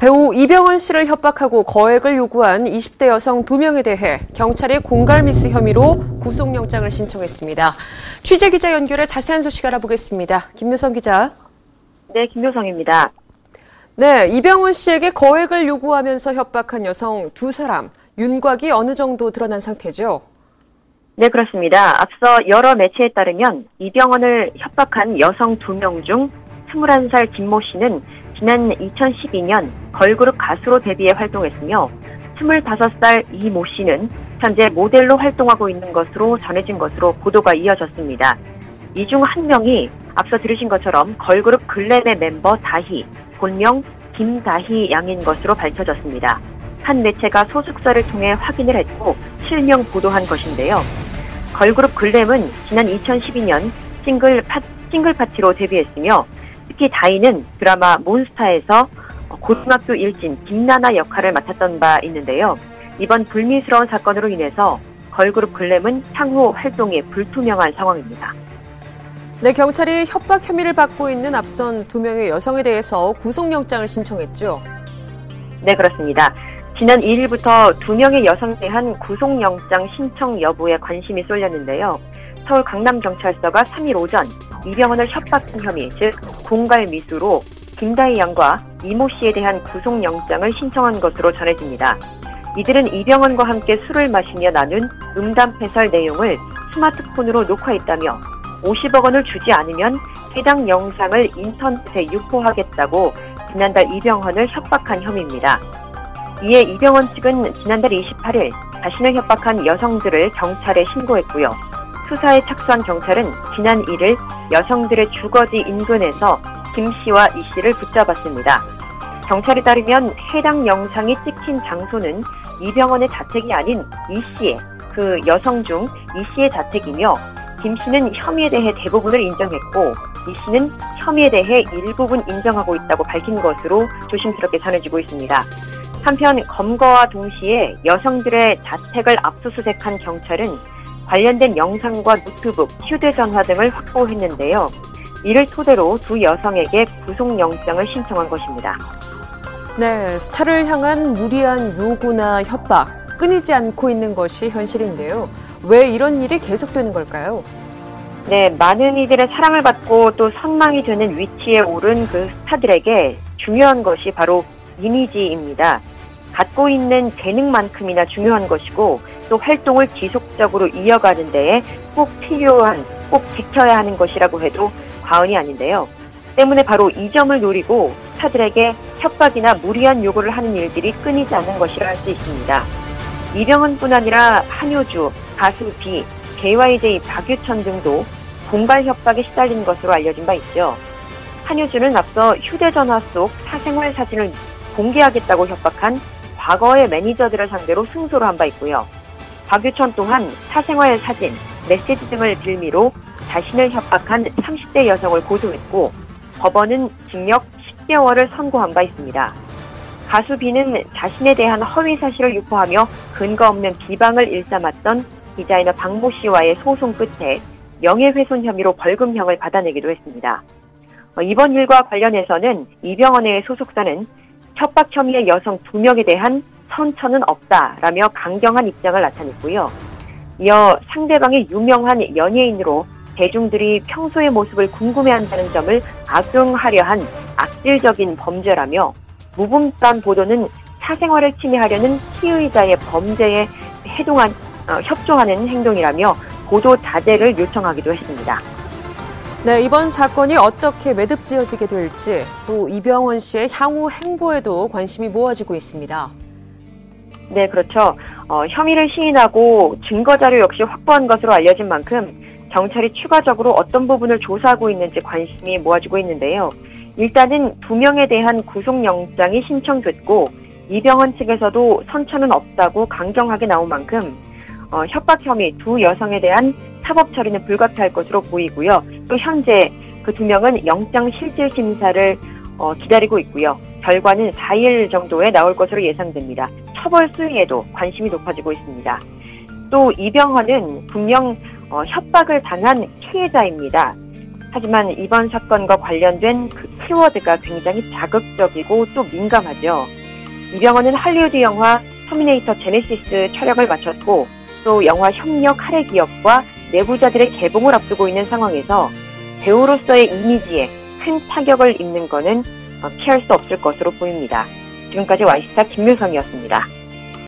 배우 이병헌 씨를 협박하고 거액을 요구한 20대 여성 2명에 대해 경찰이 공갈미스 혐의로 구속영장을 신청했습니다. 취재기자 연결해 자세한 소식 알아보겠습니다. 김묘성 기자. 네, 김묘성입니다. 네, 이병헌 씨에게 거액을 요구하면서 협박한 여성 2사람, 윤곽이 어느 정도 드러난 상태죠? 네, 그렇습니다. 앞서 여러 매체에 따르면 이병헌을 협박한 여성 2명 중 21살 김모 씨는 지난 2012년 걸그룹 가수로 데뷔해 활동했으며 25살 이모 씨는 현재 모델로 활동하고 있는 것으로 전해진 것으로 보도가 이어졌습니다. 이 중 한 명이 앞서 들으신 것처럼 걸그룹 글램의 멤버 다희, 본명 김다희 양인 것으로 밝혀졌습니다. 한 매체가 소속사를 통해 확인을 했고 실명 보도한 것인데요. 걸그룹 글램은 지난 2012년 싱글 파티로 데뷔했으며 특히 다희는 드라마 몬스타에서 고등학교 일진 김나나 역할을 맡았던 바 있는데요. 이번 불미스러운 사건으로 인해서 걸그룹 글램은 향후 활동이 불투명한 상황입니다. 네, 경찰이 협박 혐의를 받고 있는 앞선 2명의 여성에 대해서 구속영장을 신청했죠? 네, 그렇습니다. 지난 2일부터 2명의 여성에 대한 구속영장 신청 여부에 관심이 쏠렸는데요. 서울 강남경찰서가 3일 오전 이병헌을 협박한 혐의, 즉 공갈미수로 김다희 양과 이모 씨에 대한 구속영장을 신청한 것으로 전해집니다. 이들은 이병헌과 함께 술을 마시며 나눈 음담패설 내용을 스마트폰으로 녹화했다며 50억 원을 주지 않으면 해당 영상을 인터넷에 유포하겠다고 지난달 이병헌을 협박한 혐의입니다. 이에 이병헌 측은 지난달 28일 자신을 협박한 여성들을 경찰에 신고했고요. 수사에 착수한 경찰은 지난 1일 여성들의 주거지 인근에서 김 씨와 이 씨를 붙잡았습니다. 경찰에 따르면 해당 영상이 찍힌 장소는 이병헌의 자택이 아닌 이 씨의, 그 여성 중 이 씨의 자택이며 김 씨는 혐의에 대해 대부분을 인정했고 이 씨는 혐의에 대해 일부분 인정하고 있다고 밝힌 것으로 조심스럽게 전해지고 있습니다. 한편 검거와 동시에 여성들의 자택을 압수수색한 경찰은 관련된 영상과 노트북, 휴대전화 등을 확보했는데요. 이를 토대로 2 여성에게 구속영장을 신청한 것입니다. 네, 스타를 향한 무리한 요구나 협박, 끊이지 않고 있는 것이 현실인데요. 왜 이런 일이 계속되는 걸까요? 네, 많은 이들의 사랑을 받고 또 선망이 되는 위치에 오른 그 스타들에게 중요한 것이 바로 이미지입니다. 갖고 있는 재능만큼이나 중요한 것이고 또 활동을 지속적으로 이어가는 데에 꼭 필요한, 꼭 지켜야 하는 것이라고 해도 과언이 아닌데요. 때문에 바로 이 점을 노리고 스타들에게 협박이나 무리한 요구를 하는 일들이 끊이지 않는 것이라 할 수 있습니다. 이병헌뿐 아니라 한효주, 가수 비, JYJ 박유천 등도 공갈 협박에 시달린 것으로 알려진 바 있죠. 한효주는 앞서 휴대전화 속 사생활 사진을 공개하겠다고 협박한 과거의 매니저들을 상대로 승소를 한 바 있고요. 박유천 또한 사생활 사진, 메시지 등을 빌미로 자신을 협박한 30대 여성을 고소했고 법원은 징역 10개월을 선고한 바 있습니다. 가수 B는 자신에 대한 허위 사실을 유포하며 근거 없는 비방을 일삼았던 디자이너 박모 씨와의 소송 끝에 명예훼손 혐의로 벌금형을 받아내기도 했습니다. 이번 일과 관련해서는 이병헌의 소속사는 협박 혐의의 여성 2명에 대한 선처는 없다라며 강경한 입장을 나타냈고요. 이어 상대방이 유명한 연예인으로 대중들이 평소의 모습을 궁금해한다는 점을 악용하려 한 악질적인 범죄라며 무분별한 보도는 사생활을 침해하려는 피의자의 범죄에 협조하는 행동이라며 보도 자제를 요청하기도 했습니다. 네, 이번 사건이 어떻게 매듭지어지게 될지 또 이병헌 씨의 향후 행보에도 관심이 모아지고 있습니다. 네, 그렇죠. 혐의를 시인하고 증거자료 역시 확보한 것으로 알려진 만큼 경찰이 추가적으로 어떤 부분을 조사하고 있는지 관심이 모아지고 있는데요. 일단은 2명에 대한 구속영장이 신청됐고 이병헌 측에서도 선처는 없다고 강경하게 나온 만큼 협박 혐의 2 여성에 대한 사법 처리는 불가피할 것으로 보이고요. 또 현재 그 2명은 영장 실질 심사를 기다리고 있고요. 결과는 4일 정도에 나올 것으로 예상됩니다. 처벌 수위에도 관심이 높아지고 있습니다. 또 이병헌은 분명 협박을 당한 피해자입니다. 하지만 이번 사건과 관련된 그 키워드가 굉장히 자극적이고 또 민감하죠. 이병헌은 할리우드 영화 터미네이터 제네시스 촬영을 마쳤고 또 영화 협력 할애 기업과 내부자들의 개봉을 앞두고 있는 상황에서 배우로서의 이미지에 큰 타격을 입는 것은 피할 수 없을 것으로 보입니다. 지금까지 와이스타 김묘성이었습니다.